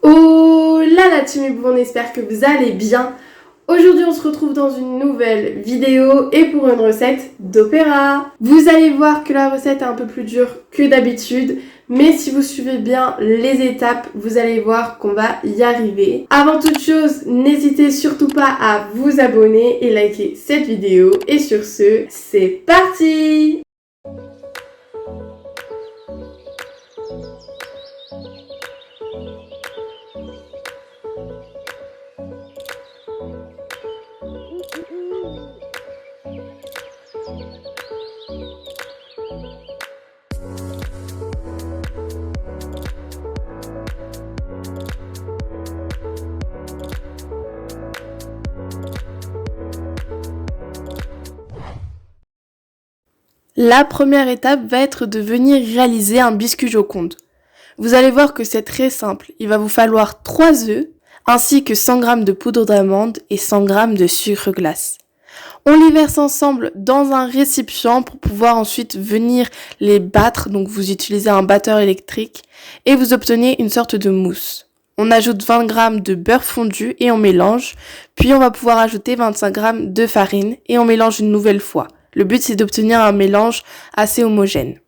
Oh là la team, on espère que vous allez bien. Aujourd'hui on se retrouve dans une nouvelle vidéo et pour une recette d'opéra. Vous allez voir que la recette est un peu plus dure que d'habitude, mais si vous suivez bien les étapes, vous allez voir qu'on va y arriver. Avant toute chose, n'hésitez surtout pas à vous abonner et liker cette vidéo. Et sur ce, c'est parti! La première étape va être de venir réaliser un biscuit Joconde. Vous allez voir que c'est très simple. Il va vous falloir 3 œufs, ainsi que 100 g de poudre d'amande et 100 g de sucre glace. On les verse ensemble dans un récipient pour pouvoir ensuite venir les battre. Donc vous utilisez un batteur électrique et vous obtenez une sorte de mousse. On ajoute 20 g de beurre fondu et on mélange. Puis on va pouvoir ajouter 25 g de farine et on mélange une nouvelle fois. Le but c'est d'obtenir un mélange assez homogène.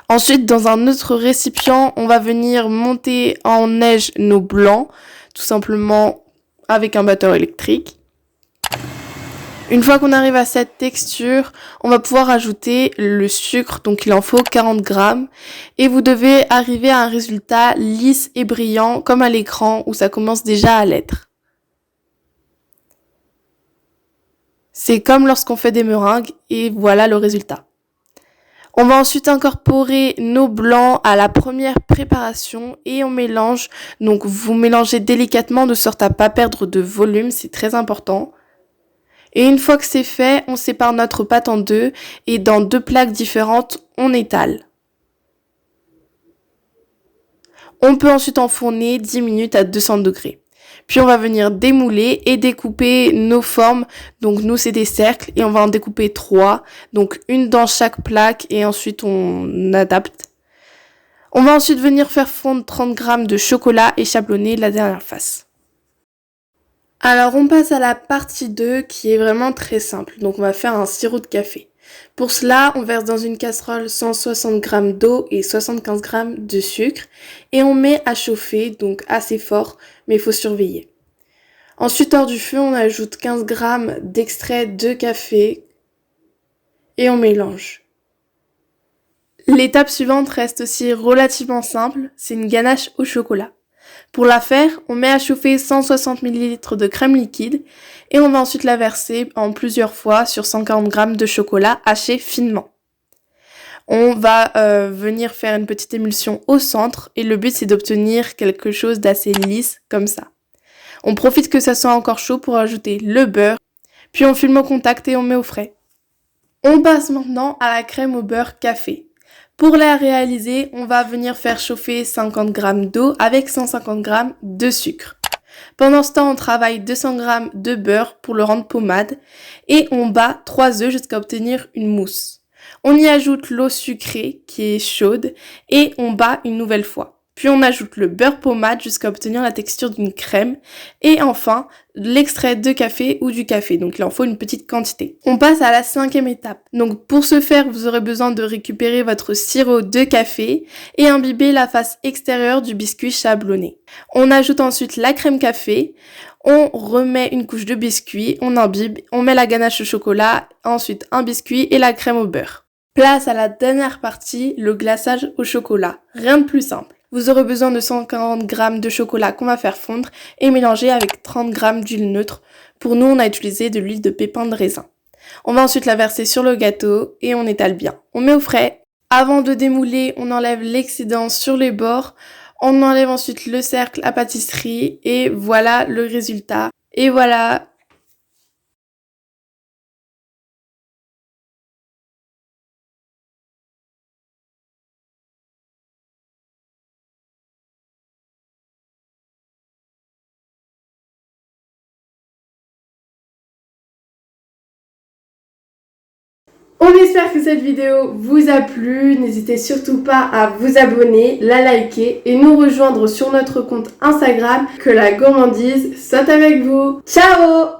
Ensuite, dans un autre récipient, on va venir monter en neige nos blancs, tout simplement avec un batteur électrique. Une fois qu'on arrive à cette texture, on va pouvoir ajouter le sucre, donc il en faut 40 g. Et vous devez arriver à un résultat lisse et brillant, comme à l'écran où ça commence déjà à l'être. C'est comme lorsqu'on fait des meringues et voilà le résultat. On va ensuite incorporer nos blancs à la première préparation et on mélange. Donc vous mélangez délicatement de sorte à pas perdre de volume, c'est très important. Et une fois que c'est fait, on sépare notre pâte en deux et dans 2 plaques différentes, on étale. On peut ensuite enfourner 10 minutes à 200 degrés. Puis on va venir démouler et découper nos formes. Donc nous c'est des cercles et on va en découper 3. Donc une dans chaque plaque et ensuite on adapte. On va ensuite venir faire fondre 30 g de chocolat et chablonner la dernière face. Alors on passe à la partie 2 qui est vraiment très simple. Donc on va faire un sirop de café. Pour cela, on verse dans une casserole 160 g d'eau et 75 g de sucre et on met à chauffer, donc assez fort, mais il faut surveiller. Ensuite, hors du feu, on ajoute 15 g d'extrait de café et on mélange. L'étape suivante reste aussi relativement simple, c'est une ganache au chocolat. Pour la faire, on met à chauffer 160 ml de crème liquide et on va ensuite la verser en plusieurs fois sur 140 g de chocolat haché finement. On va venir faire une petite émulsion au centre et le but c'est d'obtenir quelque chose d'assez lisse comme ça. On profite que ça soit encore chaud pour ajouter le beurre, puis on filme au contact et on met au frais. On passe maintenant à la crème au beurre café. Pour la réaliser, on va venir faire chauffer 50 g d'eau avec 150 g de sucre. Pendant ce temps, on travaille 200 g de beurre pour le rendre pommade et on bat 3 œufs jusqu'à obtenir une mousse. On y ajoute l'eau sucrée qui est chaude et on bat une nouvelle fois. Puis on ajoute le beurre pommade jusqu'à obtenir la texture d'une crème et enfin l'extrait de café ou du café, donc il en faut une petite quantité. On passe à la 5e étape. Donc pour ce faire, vous aurez besoin de récupérer votre sirop de café et imbiber la face extérieure du biscuit chablonné. On ajoute ensuite la crème café, on remet une couche de biscuit, on imbibe, on met la ganache au chocolat, ensuite un biscuit et la crème au beurre. Place à la dernière partie, le glaçage au chocolat. Rien de plus simple. Vous aurez besoin de 140 g de chocolat qu'on va faire fondre et mélanger avec 30 g d'huile neutre. Pour nous, on a utilisé de l'huile de pépins de raisin. On va ensuite la verser sur le gâteau et on étale bien. On met au frais. Avant de démouler, on enlève l'excédent sur les bords. On enlève ensuite le cercle à pâtisserie et voilà le résultat. Et voilà. On espère que cette vidéo vous a plu. N'hésitez surtout pas à vous abonner, la liker et nous rejoindre sur notre compte Instagram. Que la gourmandise soit avec vous. Ciao!